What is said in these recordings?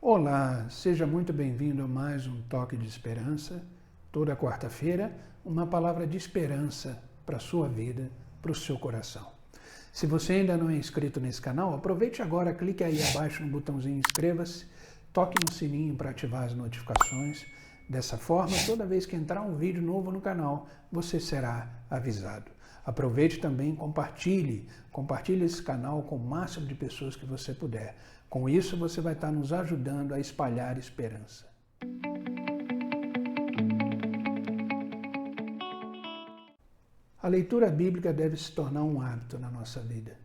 Olá, seja muito bem-vindo a mais um Toque de Esperança. Toda quarta-feira, uma palavra de esperança para a sua vida, para o seu coração. Se você ainda não é inscrito nesse canal, aproveite agora, clique aí abaixo no botãozinho inscreva-se, toque no sininho para ativar as notificações. Dessa forma, toda vez que entrar um vídeo novo no canal, você será avisado. Aproveite também e compartilhe esse canal com o máximo de pessoas que você puder. Com isso, você vai estar nos ajudando a espalhar esperança. A leitura bíblica deve se tornar um hábito na nossa vida,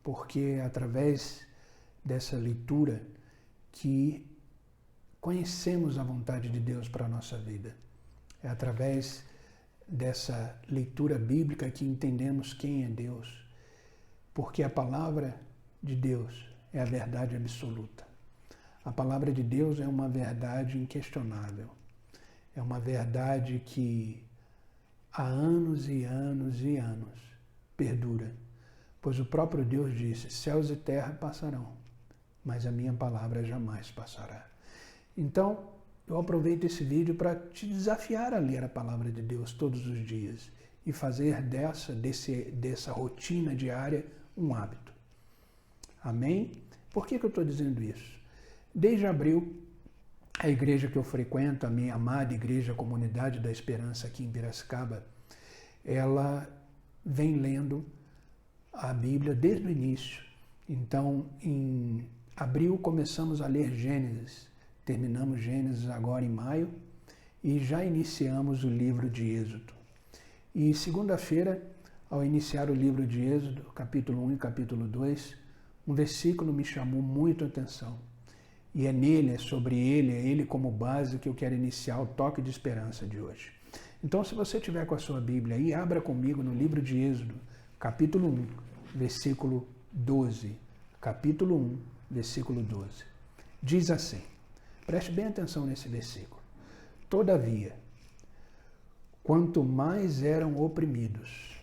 porque é através dessa leitura que conhecemos a vontade de Deus para a nossa vida. É através dessa leitura bíblica que entendemos quem é Deus, porque a palavra de Deus é a verdade absoluta. A palavra de Deus é uma verdade inquestionável. É uma verdade que há anos e anos e anos perdura. Pois o próprio Deus disse: céus e terra passarão, mas a minha palavra jamais passará. Então, eu aproveito esse vídeo para te desafiar a ler a palavra de Deus todos os dias e fazer dessa rotina diária um hábito. Amém? Por que eu estou dizendo isso? Desde abril, a igreja que eu frequento, a minha amada igreja Comunidade da Esperança aqui em Piracicaba, ela vem lendo a Bíblia desde o início. Então, em abril começamos a ler Gênesis, terminamos Gênesis agora em maio e já iniciamos o livro de Êxodo. E segunda-feira, ao iniciar o livro de Êxodo, capítulo 1 e capítulo 2, um versículo me chamou muito a atenção. E é nele, é sobre ele, é ele como base que eu quero iniciar o toque de esperança de hoje. Então, se você tiver com a sua Bíblia aí, abra comigo no livro de Êxodo, capítulo 1, versículo 12. Capítulo 1, versículo 12. Diz assim, preste bem atenção nesse versículo. Todavia, quanto mais eram oprimidos,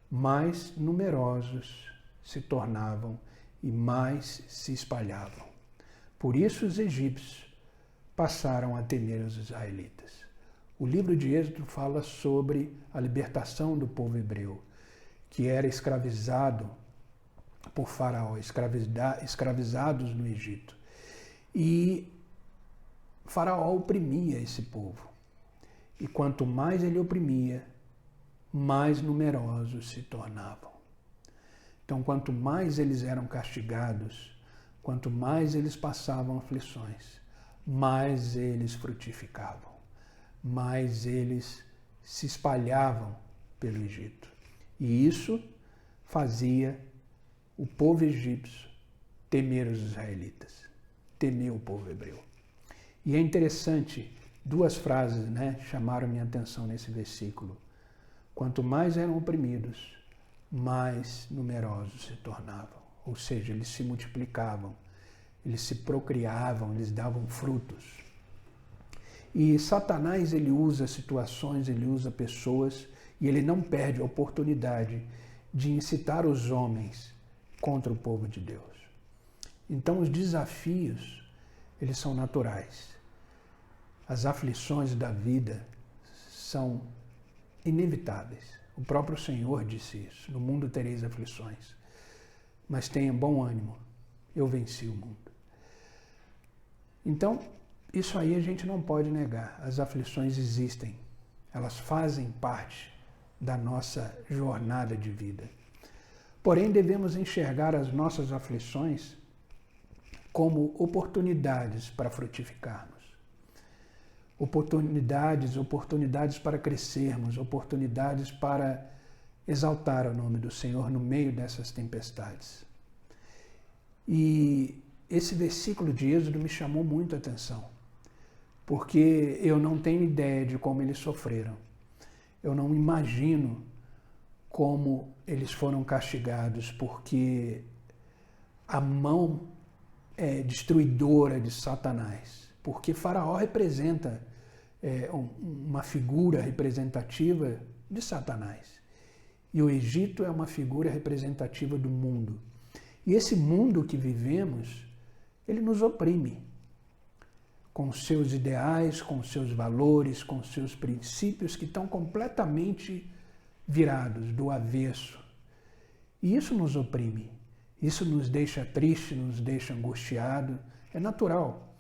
mais numerosos se tornavam e mais se espalhavam. Por isso os egípcios passaram a temer os israelitas. O livro de Êxodo fala sobre a libertação do povo hebreu, que era escravizado por Faraó, escravizados no Egito. E Faraó oprimia esse povo. E quanto mais ele oprimia, mais numerosos se tornavam. Então, quanto mais eles eram castigados, quanto mais eles passavam aflições, mais eles frutificavam, mais eles se espalhavam pelo Egito. E isso fazia o povo egípcio temer os israelitas, temer o povo hebreu. E é interessante, duas frases, chamaram minha atenção nesse versículo. Quanto mais eram oprimidos, mais numerosos se tornavam. Ou seja, eles se multiplicavam, eles se procriavam, eles davam frutos. E Satanás, ele usa situações, ele usa pessoas, e ele não perde a oportunidade de incitar os homens contra o povo de Deus. Então, os desafios, eles são naturais. As aflições da vida são inevitáveis. O próprio Senhor disse isso. No mundo tereis aflições, mas tenha bom ânimo. Eu venci o mundo. Então, isso aí a gente não pode negar. As aflições existem. Elas fazem parte da nossa jornada de vida. Porém, devemos enxergar as nossas aflições como oportunidades para frutificarmos. Oportunidades para crescermos, oportunidades para exaltar o nome do Senhor no meio dessas tempestades. E esse versículo de Êxodo me chamou muito a atenção, porque eu não tenho ideia de como eles sofreram. Eu não imagino como eles foram castigados, porque a mão destruidora de Satanás, porque Faraó representa uma figura representativa de Satanás. E o Egito é uma figura representativa do mundo. E esse mundo que vivemos, ele nos oprime. com seus ideais, com seus valores, com seus princípios que estão completamente virados do avesso. E isso nos oprime, isso nos deixa triste, nos deixa angustiado, é natural.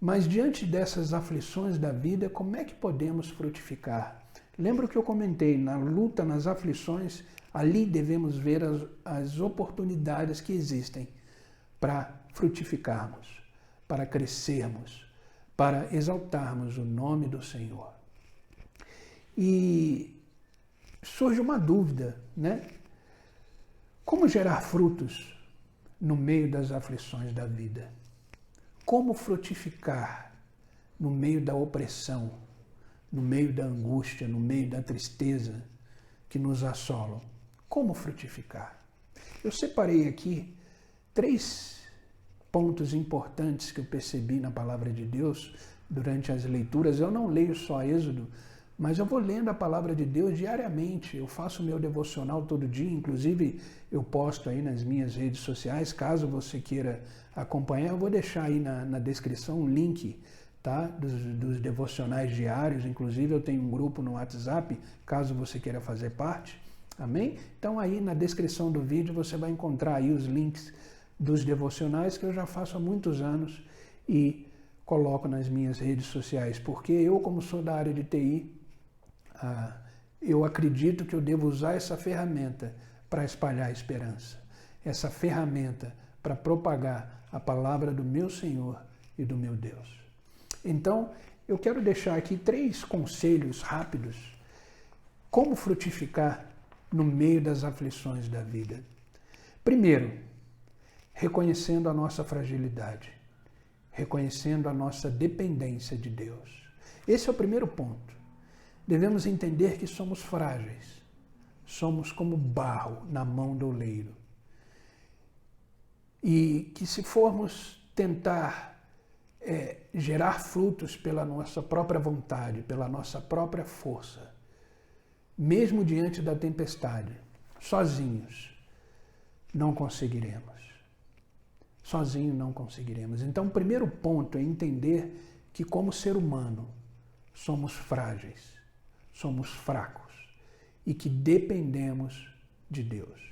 Mas diante dessas aflições da vida, como é que podemos frutificar? Lembra o que eu comentei, na luta, nas aflições, ali devemos ver as oportunidades que existem para frutificarmos, para crescermos, para exaltarmos o nome do Senhor. E surge uma dúvida, né? Como gerar frutos no meio das aflições da vida? Como frutificar no meio da opressão, no meio da angústia, no meio da tristeza que nos assolam? Como frutificar? Eu separei aqui 3 pontos importantes que eu percebi na palavra de Deus durante as leituras. Eu não leio só Êxodo, mas eu vou lendo a palavra de Deus diariamente. Eu faço o meu devocional todo dia, inclusive eu posto aí nas minhas redes sociais. Caso você queira acompanhar, eu vou deixar aí na descrição um link, tá? dos devocionais diários. Inclusive eu tenho um grupo no WhatsApp, caso você queira fazer parte. Amém? Então aí na descrição do vídeo você vai encontrar aí os links dos devocionais que eu já faço há muitos anos e coloco nas minhas redes sociais, porque eu, como sou da área de TI, eu acredito que eu devo usar essa ferramenta para espalhar a esperança, essa ferramenta para propagar a palavra do meu Senhor e do meu Deus. Então, eu quero deixar aqui 3 conselhos rápidos como frutificar no meio das aflições da vida. Primeiro, reconhecendo a nossa fragilidade, reconhecendo a nossa dependência de Deus. Esse é o primeiro ponto. Devemos entender que somos frágeis, somos como barro na mão do oleiro. E que se formos tentar gerar frutos pela nossa própria vontade, pela nossa própria força, mesmo diante da tempestade, sozinhos, não conseguiremos. Sozinho não conseguiremos. Então, o primeiro ponto é entender que, como ser humano, somos frágeis, somos fracos e que dependemos de Deus.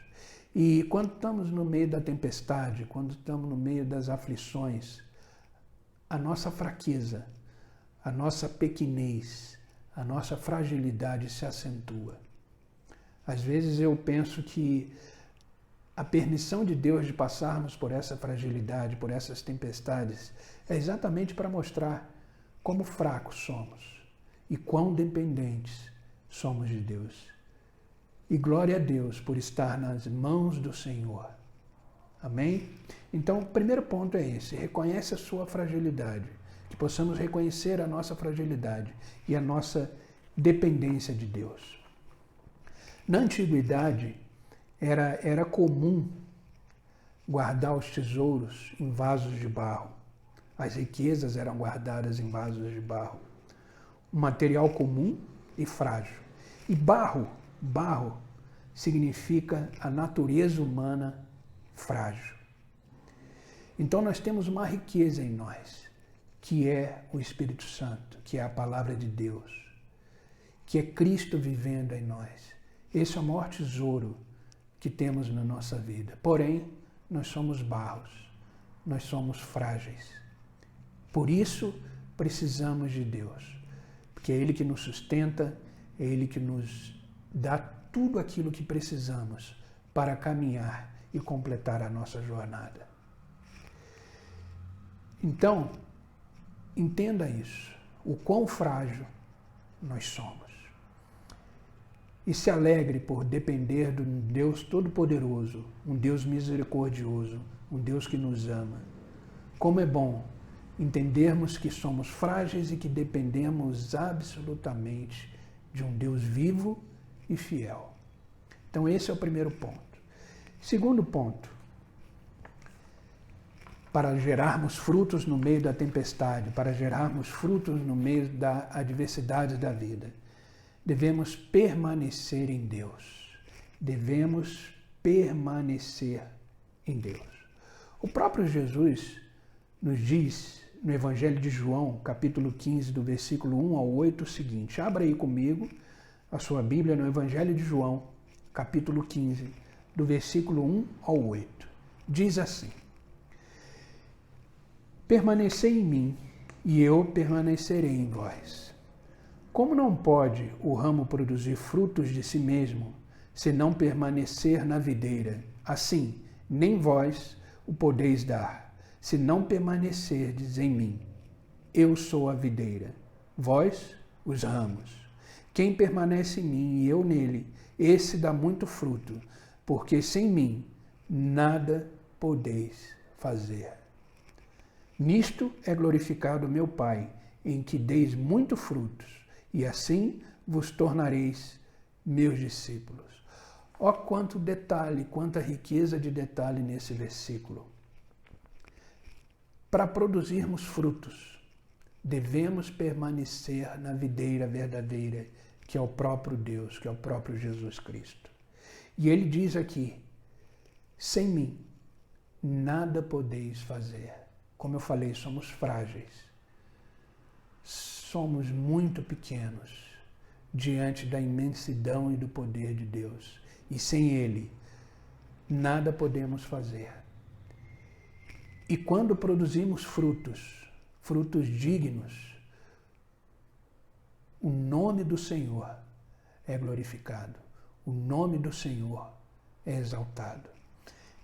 E quando estamos no meio da tempestade, quando estamos no meio das aflições, a nossa fraqueza, a nossa pequenez, a nossa fragilidade se acentua. Às vezes eu penso que a permissão de Deus de passarmos por essa fragilidade, por essas tempestades, é exatamente para mostrar como fracos somos e quão dependentes somos de Deus. E glória a Deus por estar nas mãos do Senhor. Amém? Então, o primeiro ponto é esse: reconhece a sua fragilidade, que possamos reconhecer a nossa fragilidade e a nossa dependência de Deus. Na antiguidade, era comum guardar os tesouros em vasos de barro. As riquezas eram guardadas em vasos de barro. Um material comum e frágil. E barro significa a natureza humana frágil. Então nós temos uma riqueza em nós, que é o Espírito Santo, que é a palavra de Deus, que é Cristo vivendo em nós. Esse é o maior tesouro que temos na nossa vida. Porém, nós somos barros, nós somos frágeis. Por isso, precisamos de Deus, porque é Ele que nos sustenta, é Ele que nos dá tudo aquilo que precisamos para caminhar e completar a nossa jornada. Então, entenda isso, o quão frágil nós somos. E se alegre por depender de um Deus todo-poderoso, um Deus misericordioso, um Deus que nos ama. Como é bom entendermos que somos frágeis e que dependemos absolutamente de um Deus vivo e fiel. Então esse é o primeiro ponto. Segundo ponto, para gerarmos frutos no meio da tempestade, para gerarmos frutos no meio da adversidade da vida, devemos permanecer em Deus. Devemos permanecer em Deus. O próprio Jesus nos diz no Evangelho de João, capítulo 15, do versículo 1 ao 8, o seguinte. Abra aí comigo a sua Bíblia no Evangelho de João, capítulo 15, do versículo 1 ao 8. Diz assim: permanecei em mim, e eu permanecerei em vós. Como não pode o ramo produzir frutos de si mesmo, se não permanecer na videira, assim, nem vós o podeis dar, se não permanecerdes em mim. Eu sou a videira, vós os ramos. Quem permanece em mim e eu nele, esse dá muito fruto, porque sem mim nada podeis fazer. Nisto é glorificado meu Pai, em que deis muito frutos, e assim vos tornareis meus discípulos. Ó quanto detalhe, quanta riqueza de detalhe nesse versículo. Para produzirmos frutos, devemos permanecer na videira verdadeira, que é o próprio Deus, que é o próprio Jesus Cristo. E ele diz aqui, sem mim, nada podeis fazer. Como eu falei, somos frágeis. Somos muito pequenos diante da imensidão e do poder de Deus. E sem Ele, nada podemos fazer. E quando produzimos frutos, frutos dignos, o nome do Senhor é glorificado. O nome do Senhor é exaltado.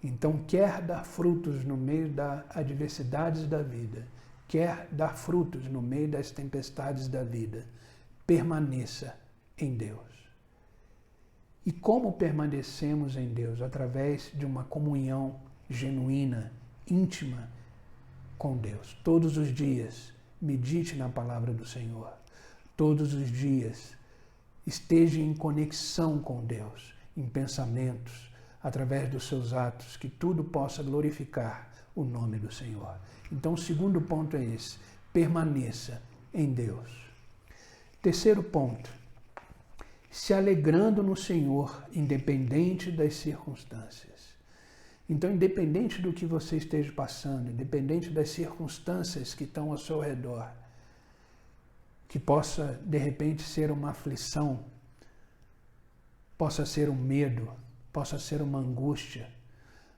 Então, quer dar frutos no meio das adversidades da vida, quer dar frutos no meio das tempestades da vida, permaneça em Deus. E como permanecemos em Deus? Através de uma comunhão genuína, íntima com Deus. Todos os dias, medite na palavra do Senhor. Todos os dias, esteja em conexão com Deus, em pensamentos, através dos seus atos, que tudo possa glorificar o nome do Senhor. Então, o segundo ponto é esse: permaneça em Deus. Terceiro ponto: se alegrando no Senhor, independente das circunstâncias. Então, independente do que você esteja passando, independente das circunstâncias que estão ao seu redor, que possa, de repente, ser uma aflição, possa ser um medo, possa ser uma angústia,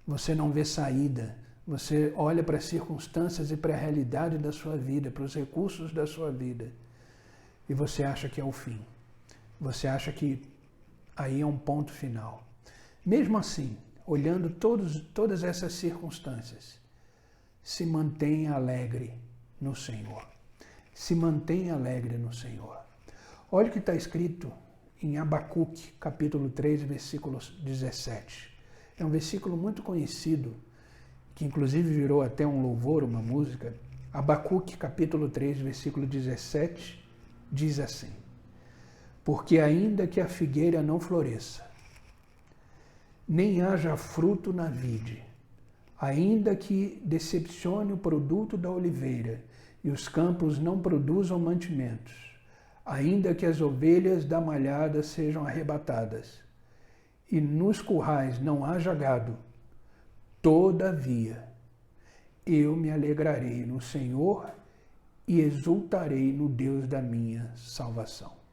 você não vê saída, você olha para as circunstâncias e para a realidade da sua vida, para os recursos da sua vida, e você acha que é o fim. Você acha que aí é um ponto final. Mesmo assim, olhando todas essas circunstâncias, se mantenha alegre no Senhor. Se mantenha alegre no Senhor. Olha o que está escrito em Abacuque, capítulo 3, versículo 17. É um versículo muito conhecido, que inclusive virou até um louvor, uma música. Abacuque, capítulo 3, versículo 17, diz assim: porque ainda que a figueira não floresça, nem haja fruto na vide, ainda que decepcione o produto da oliveira e os campos não produzam mantimentos, ainda que as ovelhas da malhada sejam arrebatadas e nos currais não haja gado, todavia eu me alegrarei no Senhor e exultarei no Deus da minha salvação.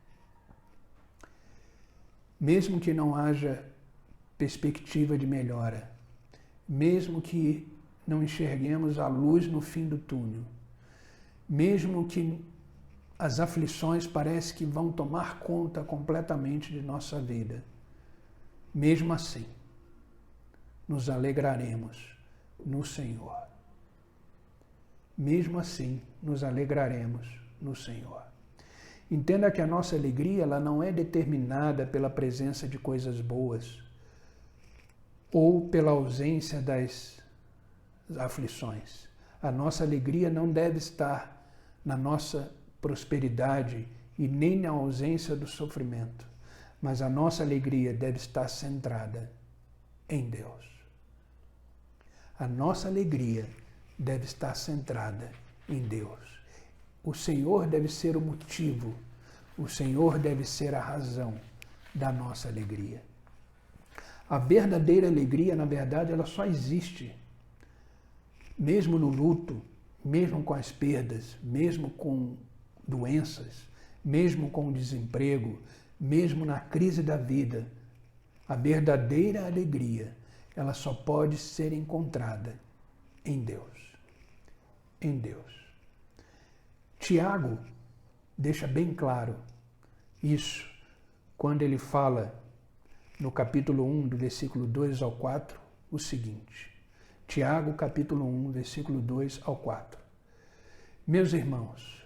Mesmo que não haja perspectiva de melhora, mesmo que não enxerguemos a luz no fim do túnel, mesmo que as aflições parecem que vão tomar conta completamente de nossa vida, mesmo assim, nos alegraremos no Senhor. Mesmo assim, nos alegraremos no Senhor. Entenda que a nossa alegria ela não é determinada pela presença de coisas boas ou pela ausência das aflições. A nossa alegria não deve estar na nossa prosperidade e nem na ausência do sofrimento, mas a nossa alegria deve estar centrada em Deus. A nossa alegria deve estar centrada em Deus. O Senhor deve ser o motivo, o Senhor deve ser a razão da nossa alegria. A verdadeira alegria, na verdade, ela só existe, mesmo no luto, mesmo com as perdas, mesmo com doenças, mesmo com o desemprego, mesmo na crise da vida, a verdadeira alegria, ela só pode ser encontrada em Deus. Em Deus. Tiago deixa bem claro isso quando ele fala no capítulo 1, do versículo 2 ao 4, o seguinte. Tiago, capítulo 1, versículo 2 ao 4. Meus irmãos,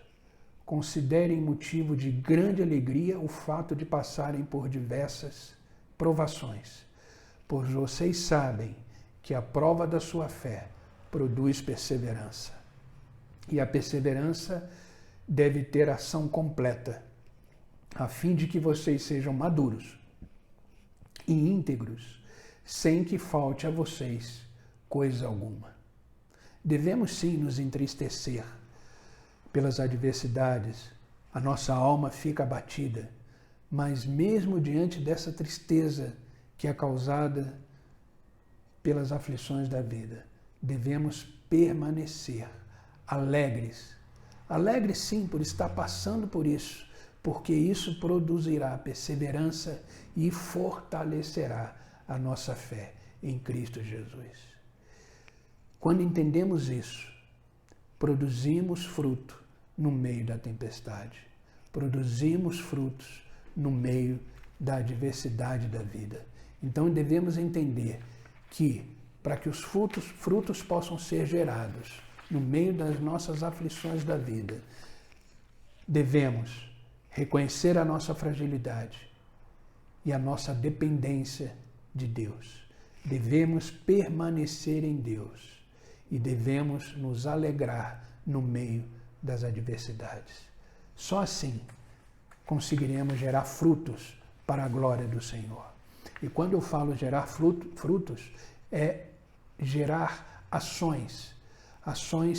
considerem motivo de grande alegria o fato de passarem por diversas provações, pois vocês sabem que a prova da sua fé produz perseverança. E a perseverança deve ter ação completa, a fim de que vocês sejam maduros e íntegros, sem que falte a vocês coisa alguma. Devemos sim nos entristecer pelas adversidades, a nossa alma fica abatida, mas mesmo diante dessa tristeza que é causada pelas aflições da vida, devemos permanecer alegres. Alegres sim por estar passando por isso, porque isso produzirá perseverança e fortalecerá a nossa fé em Cristo Jesus. Quando entendemos isso, produzimos fruto no meio da tempestade. Produzimos frutos no meio da adversidade da vida. Então devemos entender que, para que os frutos possam ser gerados no meio das nossas aflições da vida, devemos reconhecer a nossa fragilidade e a nossa dependência de Deus. Devemos permanecer em Deus e devemos nos alegrar no meio das adversidades. Só assim conseguiremos gerar frutos para a glória do Senhor. E quando eu falo gerar frutos, é gerar ações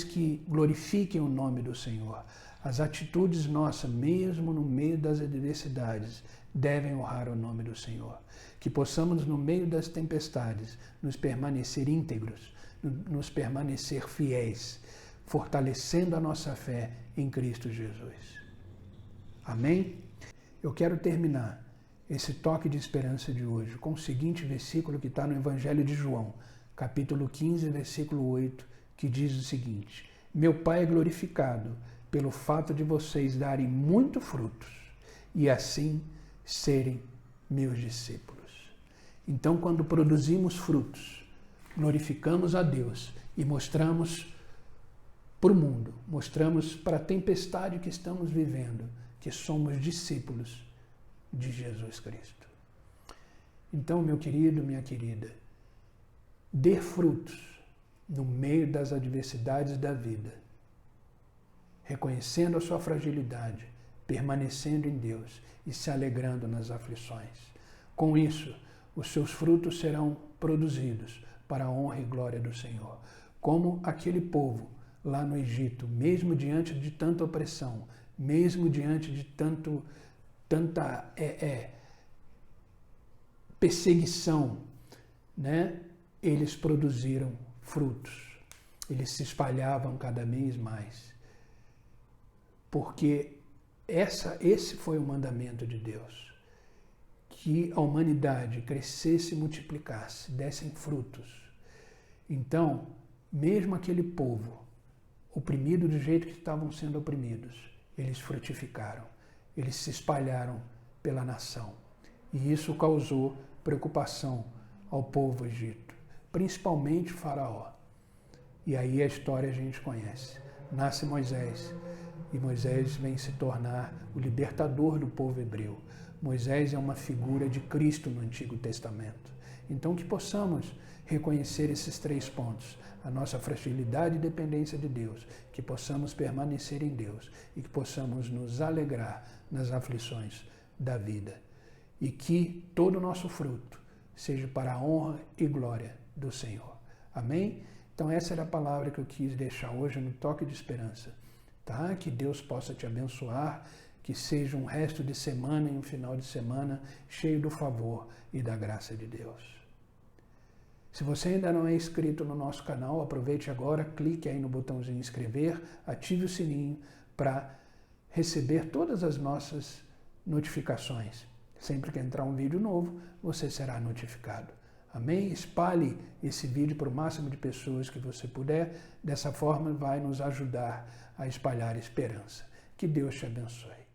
que glorifiquem o nome do Senhor. As atitudes nossas, mesmo no meio das adversidades, devem honrar o nome do Senhor. Que possamos, no meio das tempestades, nos permanecer íntegros, nos permanecer fiéis, fortalecendo a nossa fé em Cristo Jesus. Amém? Eu quero terminar esse toque de esperança de hoje com o seguinte versículo que está no Evangelho de João, capítulo 15, versículo 8, que diz o seguinte: Meu Pai é glorificado pelo fato de vocês darem muito frutos e assim serem meus discípulos. Então, quando produzimos frutos, glorificamos a Deus e mostramos para o mundo, mostramos para a tempestade que estamos vivendo, que somos discípulos de Jesus Cristo. Então, meu querido, minha querida, dê frutos no meio das adversidades da vida, reconhecendo a sua fragilidade, permanecendo em Deus e se alegrando nas aflições. Com isso, os seus frutos serão produzidos para a honra e glória do Senhor. Como aquele povo lá no Egito, mesmo diante de tanta opressão, mesmo diante de tanta perseguição, né? Eles produziram frutos. Eles se espalhavam cada vez mais. Porque esse foi o mandamento de Deus. Que a humanidade crescesse e multiplicasse, dessem frutos. Então, mesmo aquele povo, oprimido do jeito que estavam sendo oprimidos, eles frutificaram, eles se espalharam pela nação. E isso causou preocupação ao povo egito, principalmente Faraó. E aí a história a gente conhece. Nasce Moisés, e Moisés vem se tornar o libertador do povo hebreu. Moisés é uma figura de Cristo no Antigo Testamento. Então que possamos reconhecer esses 3 pontos, a nossa fragilidade e dependência de Deus, que possamos permanecer em Deus e que possamos nos alegrar nas aflições da vida. E que todo o nosso fruto seja para a honra e glória do Senhor. Amém? Então essa era a palavra que eu quis deixar hoje no toque de esperança. Tá? Que Deus possa te abençoar, que seja um resto de semana e um final de semana cheio do favor e da graça de Deus. Se você ainda não é inscrito no nosso canal, aproveite agora, clique aí no botãozinho inscrever, ative o sininho para receber todas as nossas notificações. Sempre que entrar um vídeo novo, você será notificado. Amém? Espalhe esse vídeo para o máximo de pessoas que você puder. Dessa forma, vai nos ajudar a espalhar esperança. Que Deus te abençoe.